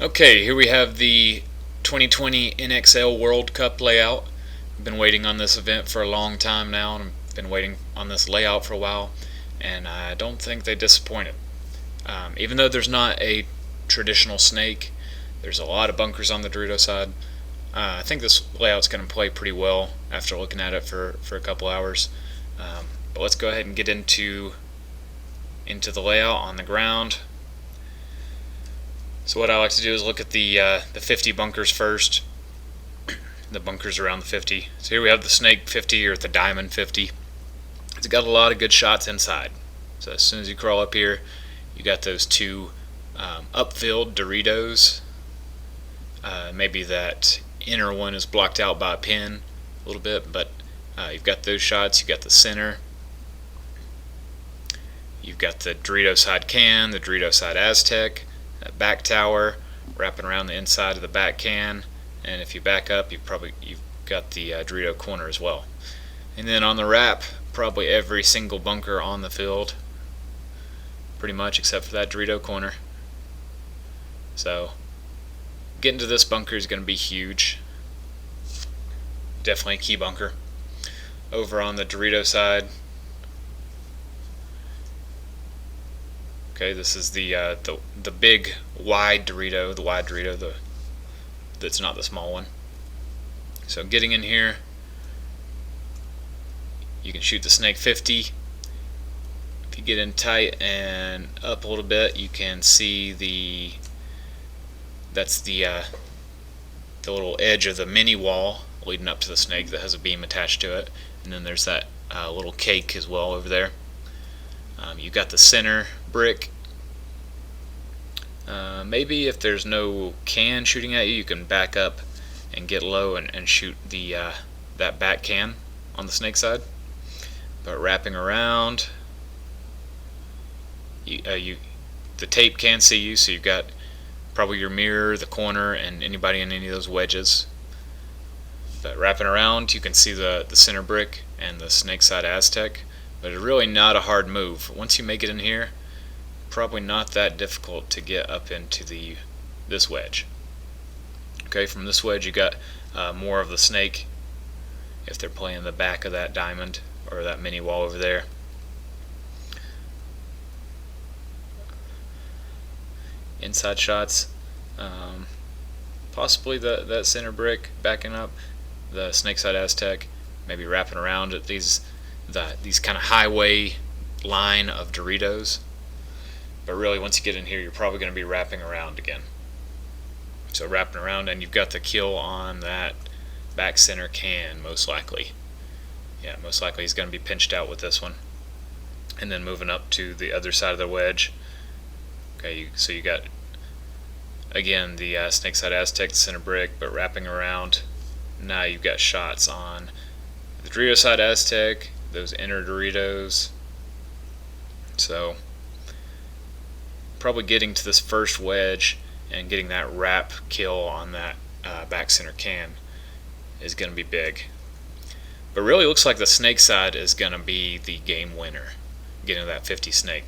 Okay, here we have the 2020 NXL World Cup layout. I've been waiting on this event for a long time now, and I've been waiting on this layout for a while, and I don't think they disappointed. Even though there's not a traditional snake, there's a lot of bunkers on the Dorito side. I think this layout's going to play pretty well after looking at it for a couple hours. But let's go ahead and get into the layout on the ground. So what I like to do is look at the 50 bunkers first, the bunkers around the 50. So here we have the snake 50 or the diamond 50. It's got a lot of good shots inside. So as soon as you crawl up here, you got those two upfilled Doritos. Maybe that inner one is blocked out by a pin a little bit, but you've got those shots. You've got the center. You've got the Dorito side can, the Dorito side Aztec, that back tower wrapping around the inside of the back can, and if you back up, you've got the Dorito corner as well. And then on the wrap, probably every single bunker on the field, pretty much except for that Dorito corner. So getting to this bunker is going to be huge. Definitely a key bunker. Over on the Dorito side, okay, this is the big wide Dorito, that's not the small one. So getting in here, you can shoot the snake 50. If you get in tight and up a little bit, you can see that's the little edge of the mini wall leading up to the snake that has a beam attached to it, and then there's that little cake as well over there. You've got the center brick. Maybe if there's no can shooting at you, you can back up and get low and shoot that back can on the snake side. But wrapping around, the tape can see you, so you've got probably your mirror, the corner, and anybody in any of those wedges. But wrapping around, you can see the center brick and the snake side Aztec. But it's really not a hard move. Once you make it in here, probably not that difficult to get up into this wedge. Okay, from this wedge you got more of the snake if they're playing the back of that diamond or that mini wall over there. Inside shots, possibly that center brick backing up, the snake side Aztec, maybe wrapping around at these kind of highway line of Doritos. But really, once you get in here, you're probably going to be wrapping around again. So wrapping around, and you've got the kill on that back center can, most likely. Yeah, most likely he's going to be pinched out with this one. And then moving up to the other side of the wedge. Okay, so you got, again, the snake side Aztec, the center brick, but wrapping around. Now you've got shots on the Dorito side Aztec, those inner Doritos. So probably getting to this first wedge and getting that wrap kill on that back center can is going to be big. But really looks like the snake side is going to be the game winner, getting that 50 snake.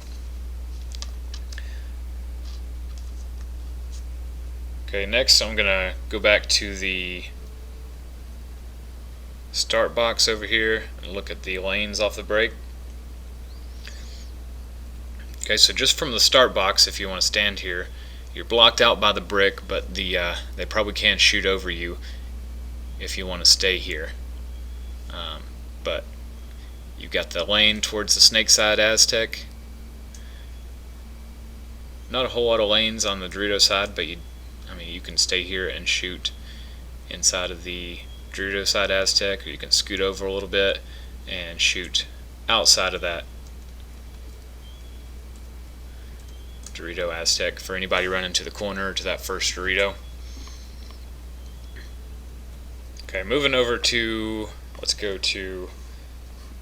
Okay, next I'm going to go back to the start box over here and look at the lanes off the break. Okay, so just from the start box, if you want to stand here, you're blocked out by the brick, but they probably can't shoot over you if you want to stay here. But you've got the lane towards the snake side Aztec. Not a whole lot of lanes on the Dorito side, but you can stay here and shoot inside of the Dorito side Aztec, or you can scoot over a little bit and shoot outside of that Dorito Aztec for anybody running to the corner to that first Dorito. Okay, moving over to, let's go to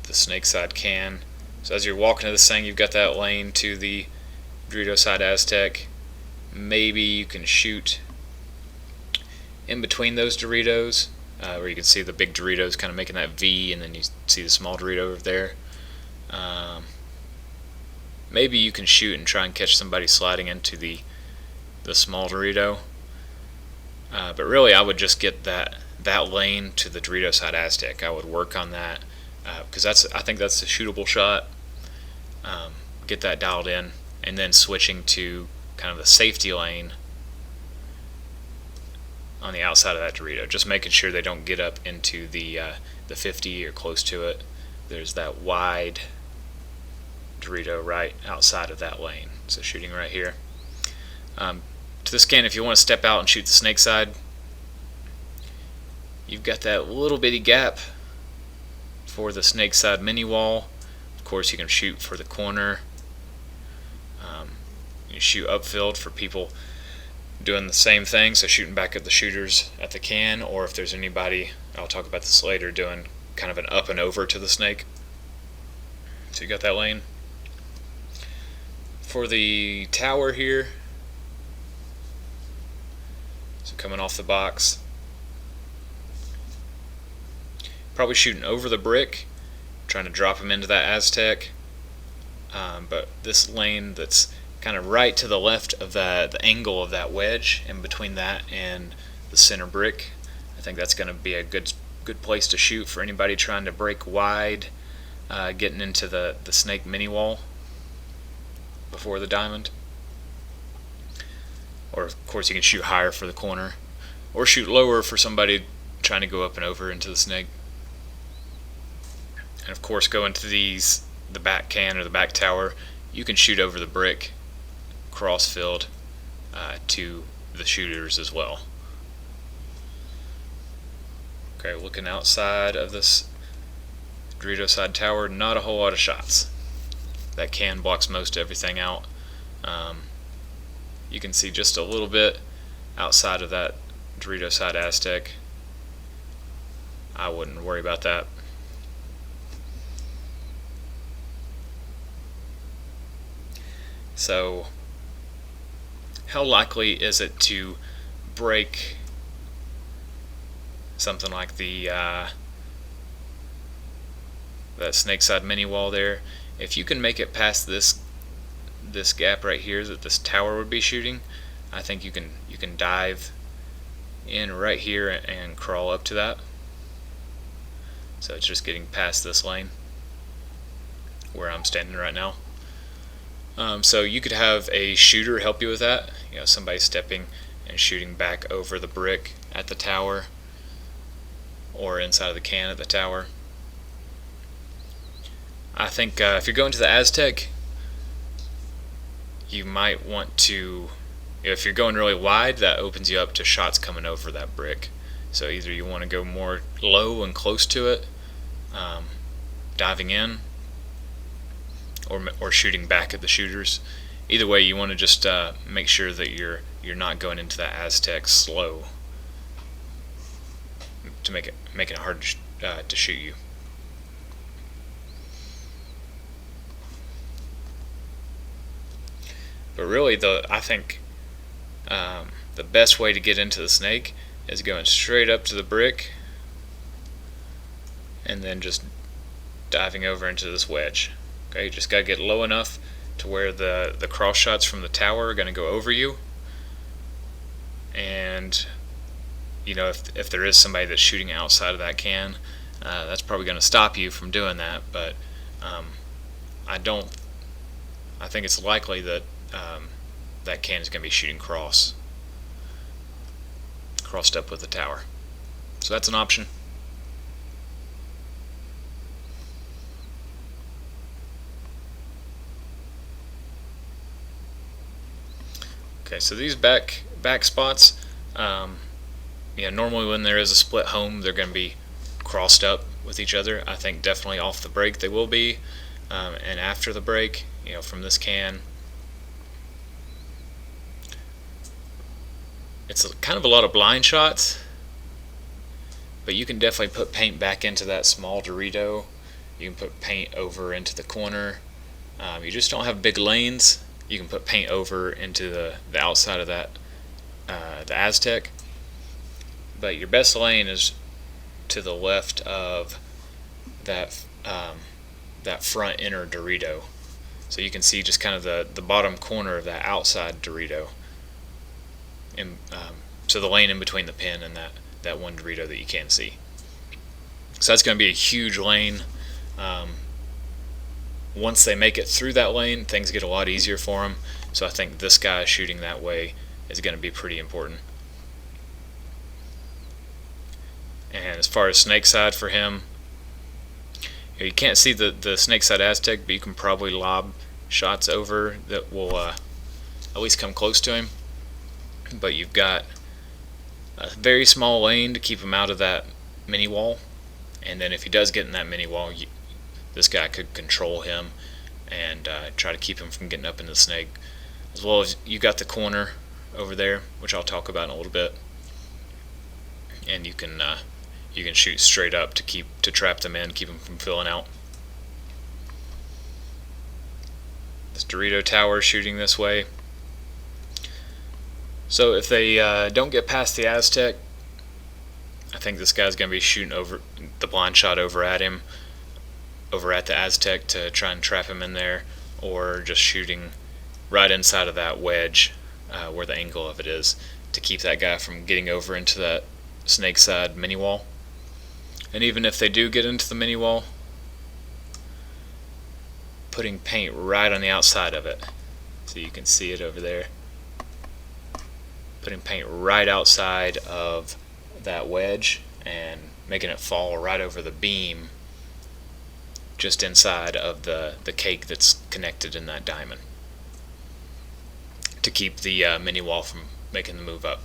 the snake side can. So as you're walking to this thing, you've got that lane to the Dorito side Aztec. Maybe you can shoot in between those Doritos, where you can see the big Doritos kind of making that V, and then you see the small Dorito over there. Maybe you can shoot and try and catch somebody sliding into the small Dorito, But really, I would just get that lane to the Dorito side Aztec. I would work on that because I think that's a shootable shot. Get that dialed in, and then switching to kind of the safety lane on the outside of that Dorito, just making sure they don't get up into the 50 or close to it. There's that wide Dorito right outside of that lane, so shooting right here. To this can, if you want to step out and shoot the snake side, you've got that little bitty gap for the snake side mini wall. Of course, you can shoot for the corner. You shoot upfield for people doing the same thing, so shooting back at the shooters at the can, or if there's anybody, I'll talk about this later, doing kind of an up and over to the snake. So you got that lane. For the tower here, so coming off the box, probably shooting over the brick, trying to drop him into that Aztec. But this lane that's kind of right to the left of the angle of that wedge, in between that and the center brick, I think that's going to be a good place to shoot for anybody trying to break wide, getting into the snake mini wall before the diamond. Or of course you can shoot higher for the corner, or shoot lower for somebody trying to go up and over into the snake. And of course, go into the back can or the back tower, you can shoot over the brick crossfield to the shooters as well. Okay, looking outside of this Dorito side tower, not a whole lot of shots. That can blocks most everything out. You can see just a little bit outside of that Dorito side Aztec. I wouldn't worry about that. So, how likely is it to break something like that snake side mini wall there? If you can make it past this gap right here that this tower would be shooting, I think you can dive in right here and crawl up to that. So it's just getting past this lane where I'm standing right now. So you could have a shooter help you with that. You know, somebody stepping and shooting back over the brick at the tower, or inside of the can at the tower. I think if you're going to the Aztec, you might want to, if you're going really wide, that opens you up to shots coming over that brick. So either you want to go more low and close to it, diving in, or shooting back at the shooters. Either way, you want to just make sure that you're not going into that Aztec slow to make it hard to shoot you. But really, I think the best way to get into the snake is going straight up to the brick and then just diving over into this wedge. Okay, you just got to get low enough to where the cross shots from the tower are going to go over you. And you know, if there is somebody that's shooting outside of that can, that's probably going to stop you from doing that. But I think it's likely that that can is going to be shooting crossed up with the tower. So that's an option. Okay, so these back spots, normally when there is a split home, they're going to be crossed up with each other. I think definitely off the break they will be, and after the break, from this can, it's kind of a lot of blind shots, but you can definitely put paint back into that small Dorito. You can put paint over into the corner. You just don't have big lanes. You can put paint over into the outside of that the Aztec, but your best lane is to the left of that front inner Dorito. So you can see just kind of the bottom corner of that outside Dorito. And So the lane in between the pin and that one Dorito that you can see. So that's going to be a huge lane. Once they make it through that lane, things get a lot easier for them. So I think this guy shooting that way is going to be pretty important. And as far as snake side for him, you can't see the snake side Aztec, but you can probably lob shots over that will at least come close to him. But you've got a very small lane to keep him out of that mini wall, and then if he does get in that mini wall, this guy could control him and try to keep him from getting up in the snake. As well as you got the corner over there, which I'll talk about in a little bit, and you can shoot straight up to trap them in, keep them from filling out. This Dorito tower shooting this way. So if they don't get past the Aztec, I think this guy's going to be shooting over the blind shot over at him, over at the Aztec to try and trap him in there, or just shooting right inside of that wedge where the angle of it is to keep that guy from getting over into that snake side mini wall. And even if they do get into the mini wall, putting paint right on the outside of it, so you can see it over there. Putting paint right outside of that wedge and making it fall right over the beam just inside of the cake that's connected in that diamond to keep the mini wall from making the move up.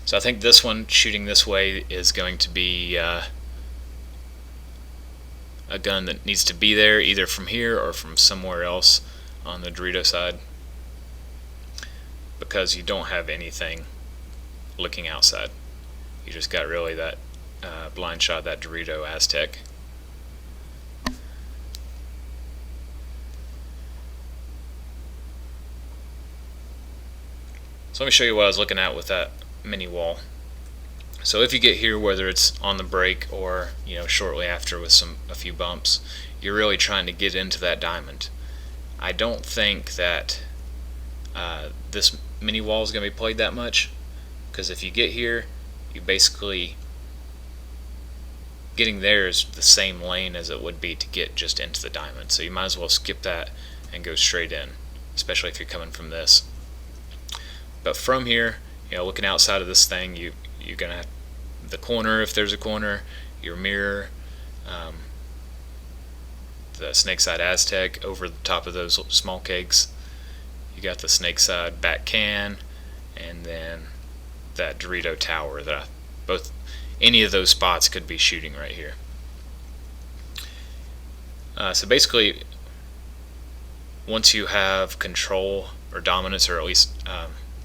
So I think this one shooting this way is going to be a gun that needs to be there either from here or from somewhere else on the Dorito side, because you don't have anything looking outside. You just got really that blind shot, that Dorito Aztec. So let me show you what I was looking at with that mini wall. So if you get here, whether it's on the break or shortly after with a few bumps, you're really trying to get into that diamond. I don't think that this mini wall is going to be played that much, because if you get here, you basically getting there is the same lane as it would be to get just into the diamond. So you might as well skip that and go straight in, especially if you're coming from this. But from here, looking outside of this thing, you're gonna have the corner if there's a corner, your mirror, the snake side Aztec over the top of those small cakes. You got the snake side back can, and then that Dorito tower that any of those spots could be shooting right here. So basically, once you have control or dominance, or at least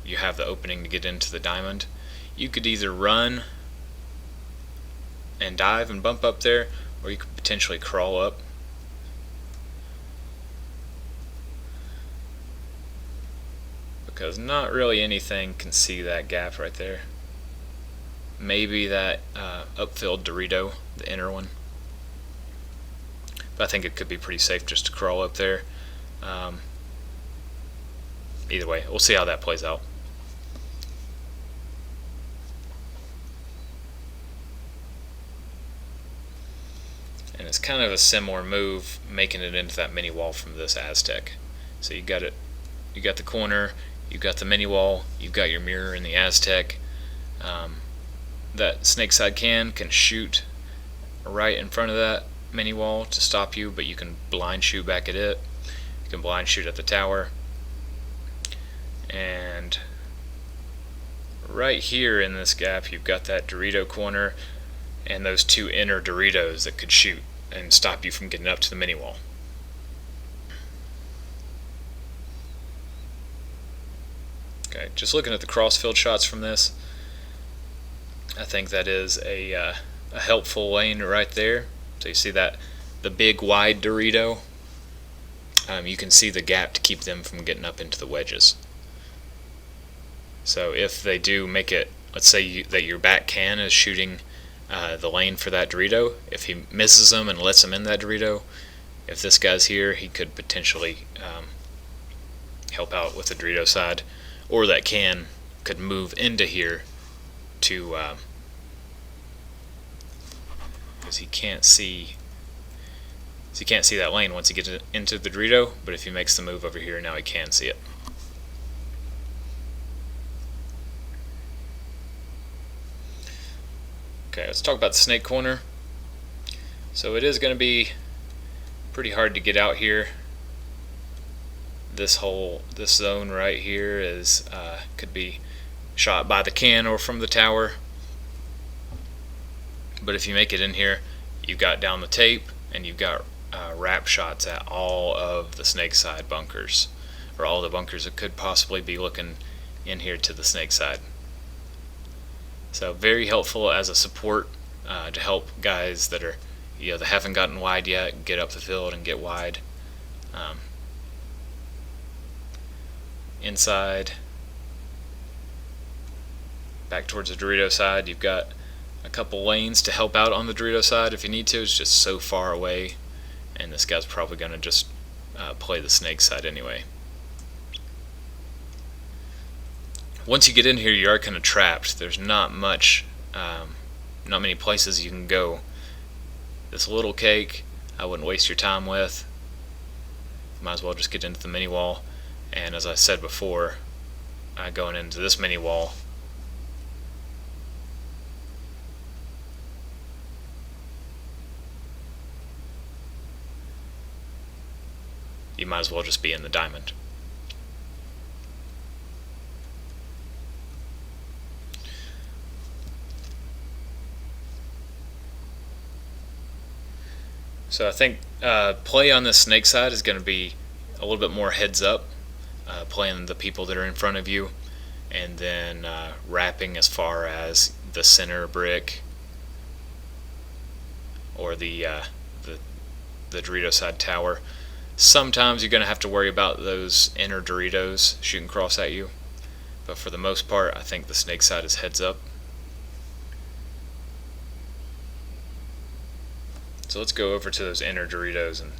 you have the opening to get into the diamond, you could either run and dive and bump up there, or you could potentially crawl up. Because not really anything can see that gap right there. Maybe that upfilled Dorito, the inner one. But I think it could be pretty safe just to crawl up there. Either way, we'll see how that plays out. And it's kind of a similar move, making it into that mini wall from this Aztec. So you got the corner, you've got the mini wall, you've got your mirror in the Aztec. That snake side can shoot right in front of that mini wall to stop you, but you can blind shoot back at it. You can blind shoot at the tower. And right here in this gap, you've got that Dorito corner and those two inner Doritos that could shoot and stop you from getting up to the mini wall. Okay, just looking at the crossfield shots from this, I think that is a helpful lane right there. So you see that the big wide Dorito, you can see the gap to keep them from getting up into the wedges. So if they do make it, let's say that your back can is shooting the lane for that Dorito, if he misses them and lets them in that Dorito, if this guy's here, he could potentially help out with the Dorito side, or that can could move into here to because he can't see that lane once he gets into the Dorito, but if he makes the move over here, now he can see it. Okay, let's talk about the snake corner. So it is going to be pretty hard to get out here. This zone right here is could be shot by the can or from the tower. But if you make it in here, you've got down the tape and you've got wrap shots at all of the snake side bunkers, or all the bunkers that could possibly be looking in here to the snake side. So very helpful as a support to help guys that are that haven't gotten wide yet get up the field and get wide. Inside, back towards the Dorito side, you've got a couple lanes to help out on the Dorito side if you need to. It's just so far away, and this guy's probably going to just play the snake side anyway. Once you get in here, you are kind of trapped. There's not many places you can go. This little cake, I wouldn't waste your time with. Might as well just get into the mini wall. And as I said before, going into this mini wall, you might as well just be in the diamond. So I think play on the snake side is going to be a little bit more heads up, playing the people that are in front of you, and then wrapping as far as the center brick or the Dorito side tower. Sometimes you're going to have to worry about those inner Doritos shooting across at you, but for the most part, I think the snake side is heads up. So let's go over to those inner Doritos and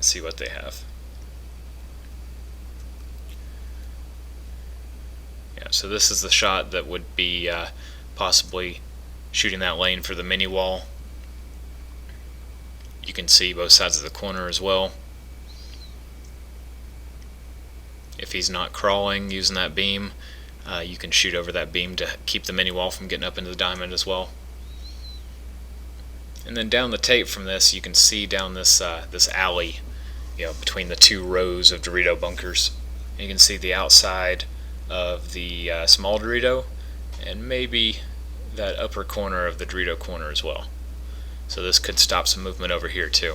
see what they have. Yeah, so this is the shot that would be possibly shooting that lane for the mini wall. You can see both sides of the corner as well. If he's not crawling using that beam, you can shoot over that beam to keep the mini wall from getting up into the diamond as well. And then down the tape from this, you can see down this this alley, between the two rows of Dorito bunkers. And you can see the outside of the small Dorito, and maybe that upper corner of the Dorito corner as well. So this could stop some movement over here too.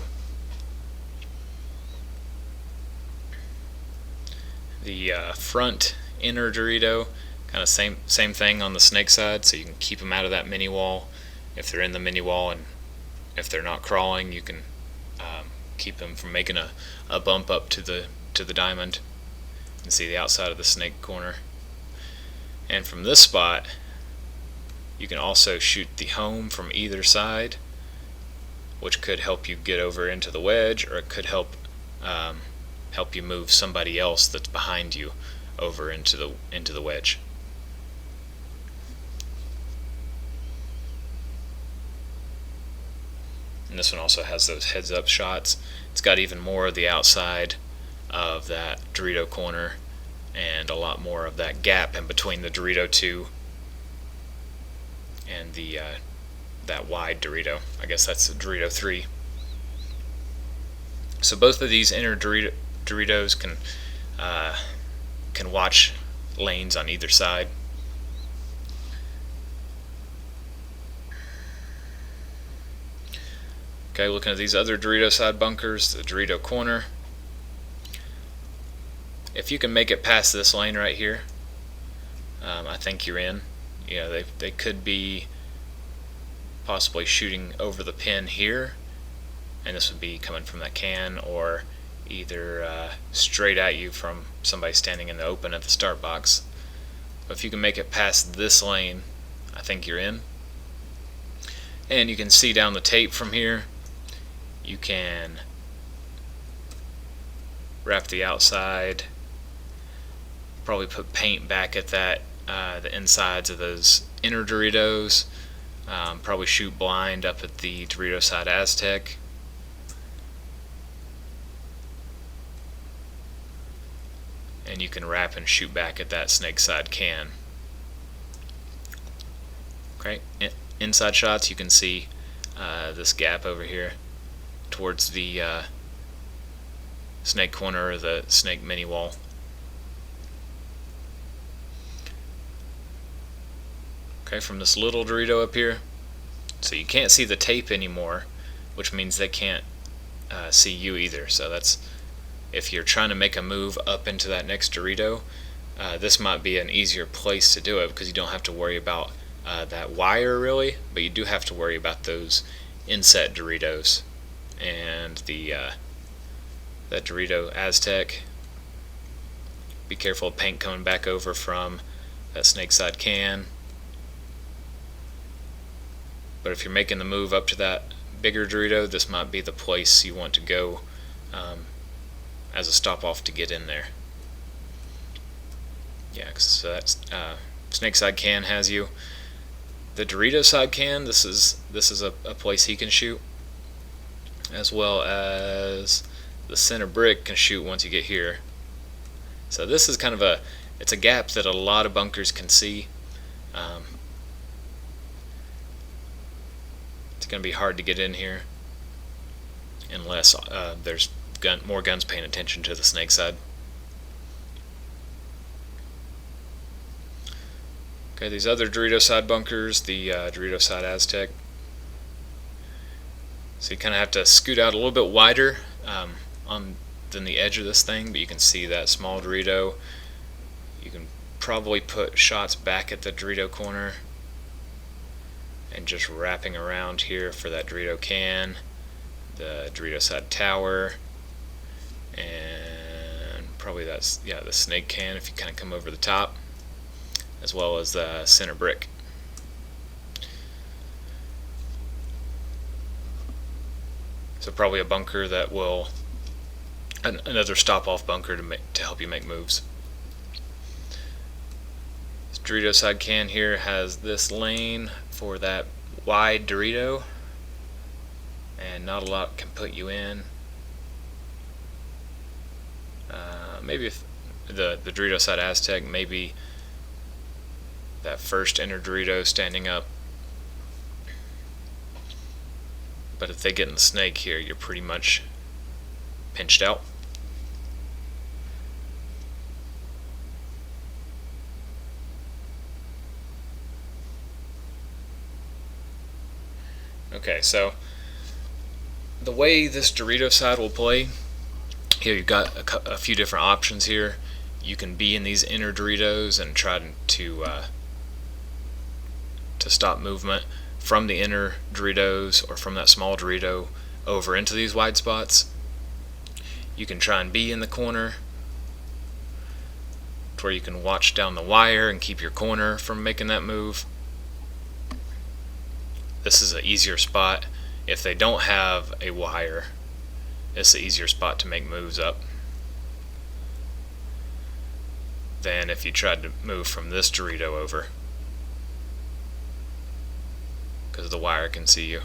The front inner Dorito, kind of same thing on the snake side, so you can keep them out of that mini wall if they're in the mini wall, and if they're not crawling, you can keep them from making a bump up to the diamond. You can see the outside of the snake corner. And from this spot, you can also shoot the home from either side, which could help you get over into the wedge, or it could help you move somebody else that's behind you over into the wedge. And this one also has those heads up shots. It's got even more of the outside of that Dorito corner and a lot more of that gap in between the Dorito 2 and the that wide Dorito. I guess that's the Dorito 3. So both of these inner Doritos can watch lanes on either side. Okay, looking at these other Dorito side bunkers, the Dorito corner. If you can make it past this lane right here, I think you're in. They could be possibly shooting over the pin here, and this would be coming from that can, or either straight at you from somebody standing in the open at the start box. But if you can make it past this lane, I think you're in. And you can see down the tape from here. You can wrap the outside, probably put paint back at that the insides of those inner Doritos. Probably shoot blind up at the Dorito side Aztec. And you can wrap and shoot back at that snake side can. Okay, inside shots, you can see this gap over here towards the snake corner or the snake mini wall. Okay, from this little Dorito up here, so you can't see the tape anymore, which means they can't see you either. So that's, if you're trying to make a move up into that next Dorito, this might be an easier place to do it because you don't have to worry about that wire really, but you do have to worry about those inset Doritos and the that Dorito Aztec. Be careful of paint coming back over from that snake side can. But if you're making the move up to that bigger Dorito, this might be the place you want to go as a stop off to get in there. Yeah, because that snake side can has you. The Dorito side can, this is a place he can shoot, as well as the center brick can shoot once you get here. So this is kind of it's a gap that a lot of bunkers can see. It's going to be hard to get in here unless there's more guns paying attention to the snake side. Okay, these other Dorito side bunkers, the Dorito side Aztec. So you kind of have to scoot out a little bit wider than the edge of this thing, but you can see that small Dorito. You can probably put shots back at the Dorito corner and just wrapping around here for that Dorito can, the Dorito side tower, and probably that's, yeah, the snake can if you kind of come over the top, as well as the center brick. So probably a bunker that will, another stop-off bunker to help you make moves. This Dorito side can here has this lane for that wide Dorito, and not a lot can put you in. Maybe if the Dorito side Aztec, maybe that first inner Dorito standing up. But if they get in the snake here, you're pretty much pinched out. Okay, so the way this Dorito side will play, here you've got a few different options here. You can be in these inner Doritos and try to stop movement from the inner Doritos or from that small Dorito over into these wide spots. You can try and be in the corner to where you can watch down the wire and keep your corner from making that move. This is an easier spot. If they don't have a wire, it's an easier spot to make moves up than if you tried to move from this Dorito over, because the wire can see you.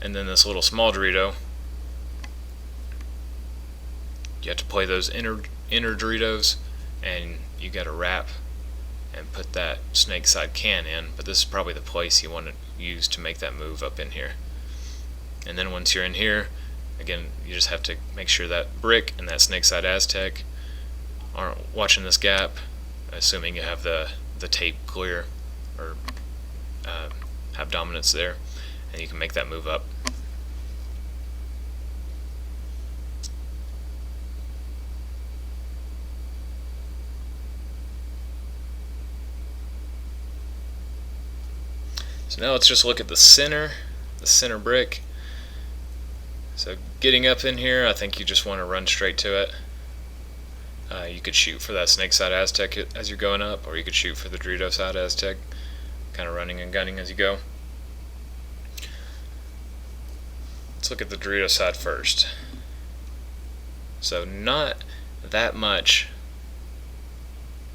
And then this little small Dorito, you have to play those inner Doritos, and you got to wrap and put that snake side can in, but this is probably the place you want to use to make that move up in here. And then once you're in here, again, you just have to make sure that brick and that snake side Aztec aren't watching this gap, assuming you have the tape clear or have dominance there, and you can make that move up. So now let's just look at the center brick. So getting up in here, I think you just want to run straight to it. You could shoot for that snake side Aztec as you're going up, or you could shoot for the Dorito side Aztec, kind of running and gunning as you go. Let's look at the Dorito side first. So not that much.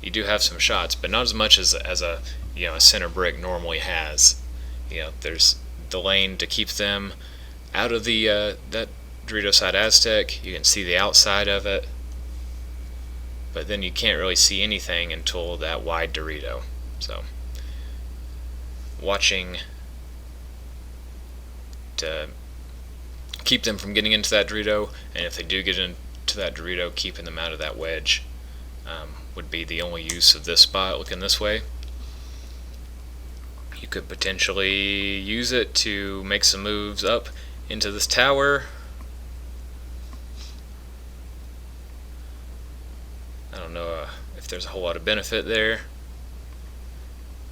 You do have some shots, but not as much as a a center brick normally has. There's the lane to keep them out of the that Dorito side Aztec. You can see the outside of it, but then you can't really see anything until that wide Dorito. So watching to keep them from getting into that Dorito, and if they do get into that Dorito, keeping them out of that wedge would be the only use of this spot looking this way. You could potentially use it to make some moves up into this tower. I don't know if there's a whole lot of benefit there.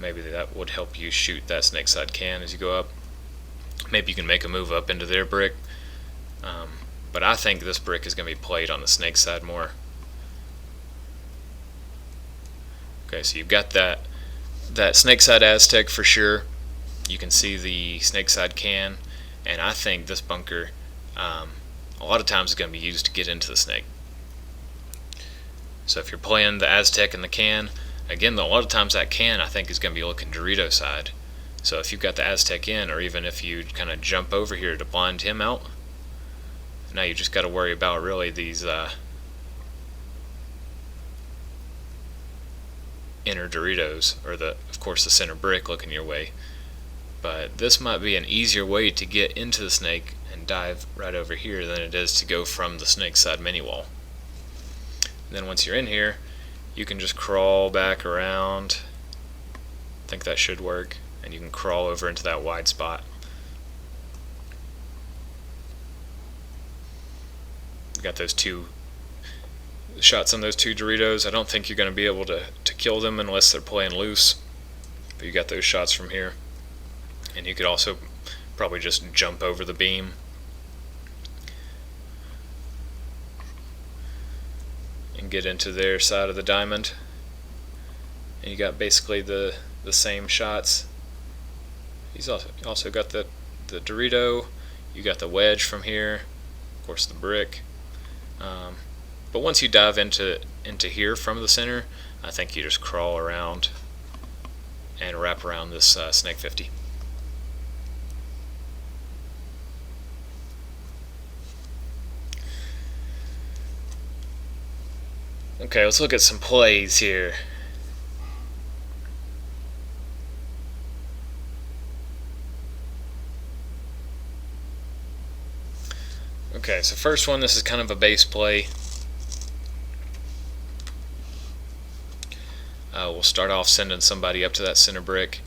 Maybe that would help you shoot that snake side can as you go up. Maybe you can make a move up into their brick. But I think this brick is going to be played on the snake side more. Okay, so you've got that snake side Aztec for sure. You can see the snake side can, and I think this bunker a lot of times is going to be used to get into the snake. So if you're playing the Aztec and the can, again, a lot of times that can I think is going to be looking Dorito side. So if you've got the Aztec in, or even if you kind of jump over here to blind him out, now you just got to worry about really these inner Doritos, or of course the center brick looking your way. But this might be an easier way to get into the snake and dive right over here than it is to go from the snake side mini wall. And then once you're in here, you can just crawl back around. I think that should work, and you can crawl over into that wide spot. Got those two shots on those two Doritos. I don't think you're going to be able to kill them unless they're playing loose, but you got those shots from here. And you could also probably just jump over the beam. And get into their side of the diamond. And you got basically the same shots. He's also got the Dorito. You got the wedge from here. Of course the brick. But once you dive into here from the center, I think you just crawl around and wrap around this Snake 50. Okay, let's look at some plays here. Okay, so first one, this is kind of a base play. We'll start off sending somebody up to that center brick,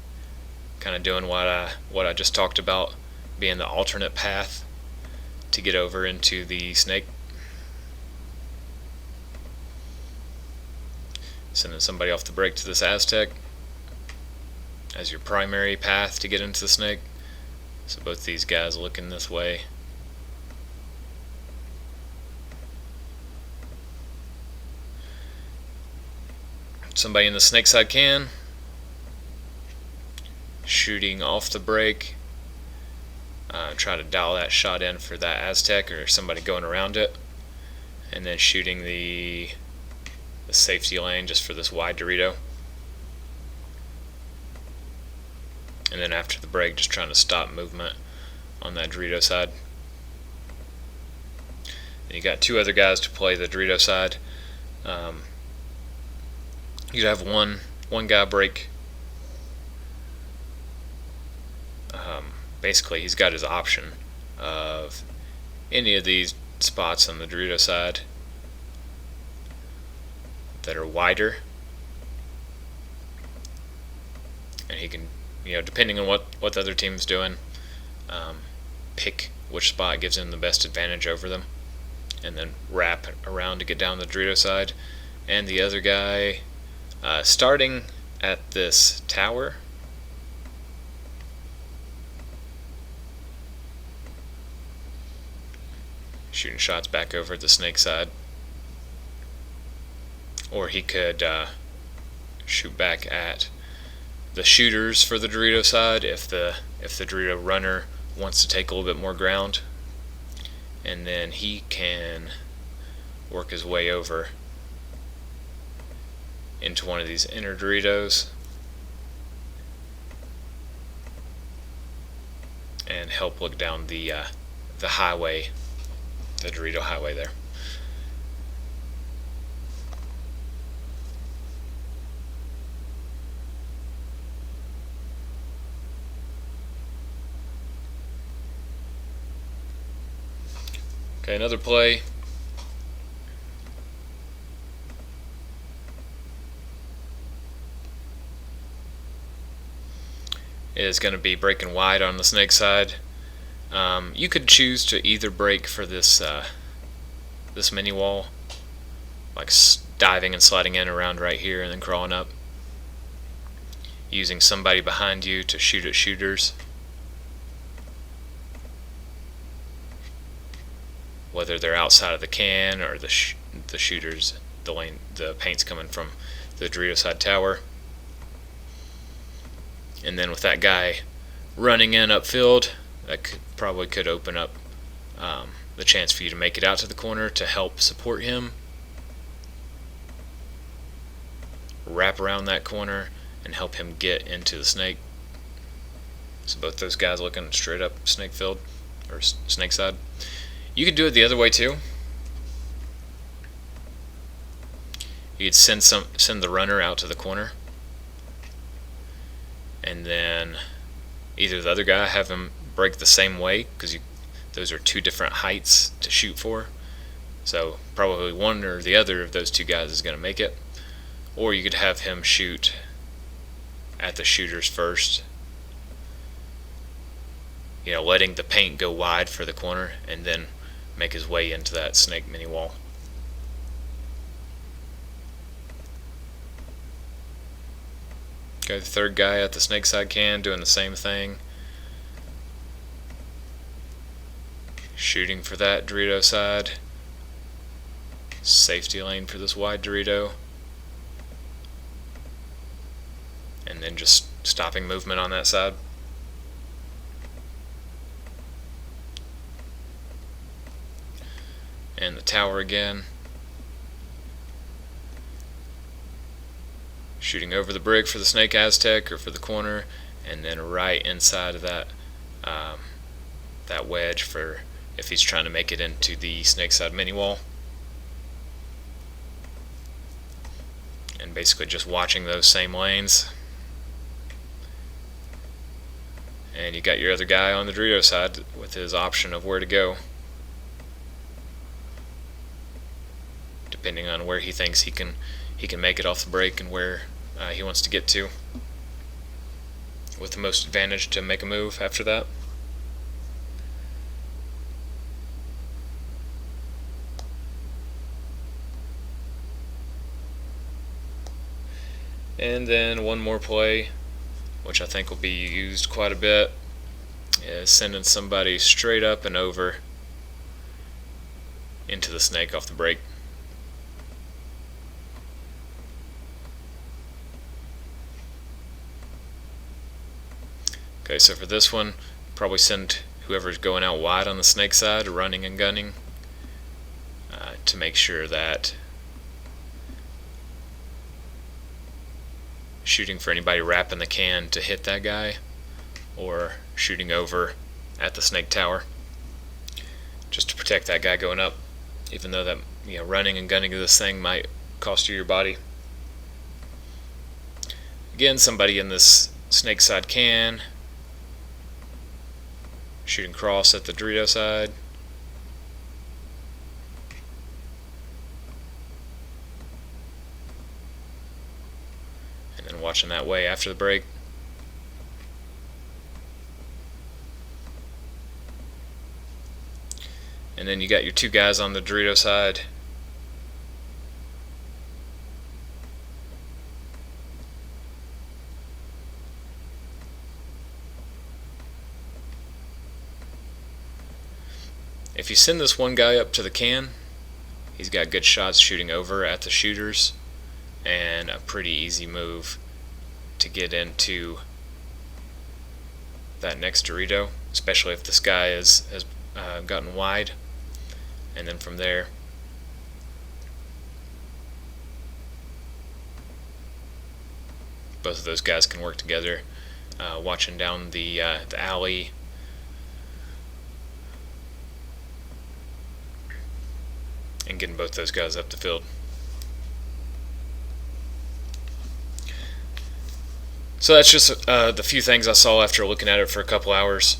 kind of doing what I just talked about, being the alternate path to get over into the snake. Sending somebody off the brick to this Aztec as your primary path to get into the snake. So both these guys looking this way. Somebody in the snake side can, shooting off the break, try to dial that shot in for that Aztec or somebody going around it, and then shooting the safety lane just for this wide Dorito, and then after the break just trying to stop movement on that Dorito side. And you got two other guys to play the Dorito side. You'd have one guy break. Basically, he's got his option of any of these spots on the Dorito side that are wider, and he can, depending on what the other team's doing, pick which spot gives him the best advantage over them, and then wrap around to get down the Dorito side. And the other guy, starting at this tower, shooting shots back over at the snake side, or he could shoot back at the shooters for the Dorito side if the Dorito runner wants to take a little bit more ground, and then he can work his way over into one of these inner Doritos and help look down the highway, the Dorito highway there. Okay, another play is going to be breaking wide on the snake side. You could choose to either break for this this mini wall, like diving and sliding in around right here and then crawling up, using somebody behind you to shoot at shooters, whether they're outside of the can or the shooters, the paint's coming from the Dorito side tower. And then with that guy running in upfield, that probably could open up the chance for you to make it out to the corner to help support him, wrap around that corner and help him get into the snake. So both those guys looking straight up snake field or snake side. You could do it the other way too. You could send the runner out to the corner, and then either the other guy have him break the same way, because those are two different heights to shoot for. So probably one or the other of those two guys is going to make it. Or you could have him shoot at the shooters first, letting the paint go wide for the corner, and then make his way into that snake mini wall. Okay, the third guy at the snake side can doing the same thing, shooting for that Dorito side, safety lane for this wide Dorito, and then just stopping movement on that side. And the tower again, shooting over the brick for the snake Aztec or for the corner, and then right inside of that that wedge for if he's trying to make it into the snake side mini wall. And basically just watching those same lanes. And you got your other guy on the Dorito side with his option of where to go, depending on where he thinks he can make it off the break and where he wants to get to, with the most advantage to make a move after that. And then one more play, which I think will be used quite a bit, is sending somebody straight up and over into the snake off the break. Okay, so for this one, probably send whoever's going out wide on the snake side, running and gunning, to make sure that shooting for anybody wrapping the can to hit that guy, or shooting over at the snake tower, just to protect that guy going up, even though that running and gunning of this thing might cost you your body. Again, somebody in this snake side can, shooting cross at the Dorito side, and then watching that way after the break. And then you got your two guys on the Dorito side. If you send this one guy up to the can, he's got good shots shooting over at the shooters, and a pretty easy move to get into that next Dorito, especially if this guy has gotten wide. And then from there, both of those guys can work together. Watching down the alley, and getting both those guys up the field. So that's just the few things I saw after looking at it for a couple hours.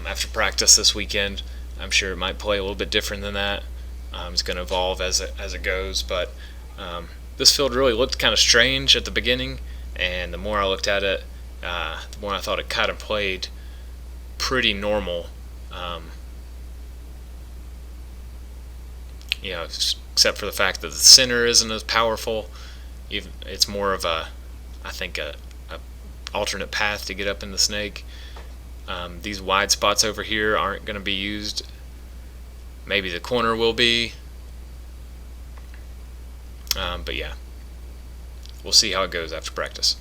After practice this weekend, I'm sure it might play a little bit different than that. It's going to evolve as it goes, but this field really looked kind of strange at the beginning, and the more I looked at it, the more I thought it kind of played pretty normal. Except for the fact that the center isn't as powerful. It's more of I think a alternate path to get up in the snake. These wide spots over here aren't going to be used. Maybe the corner will be. But yeah, we'll see how it goes after practice.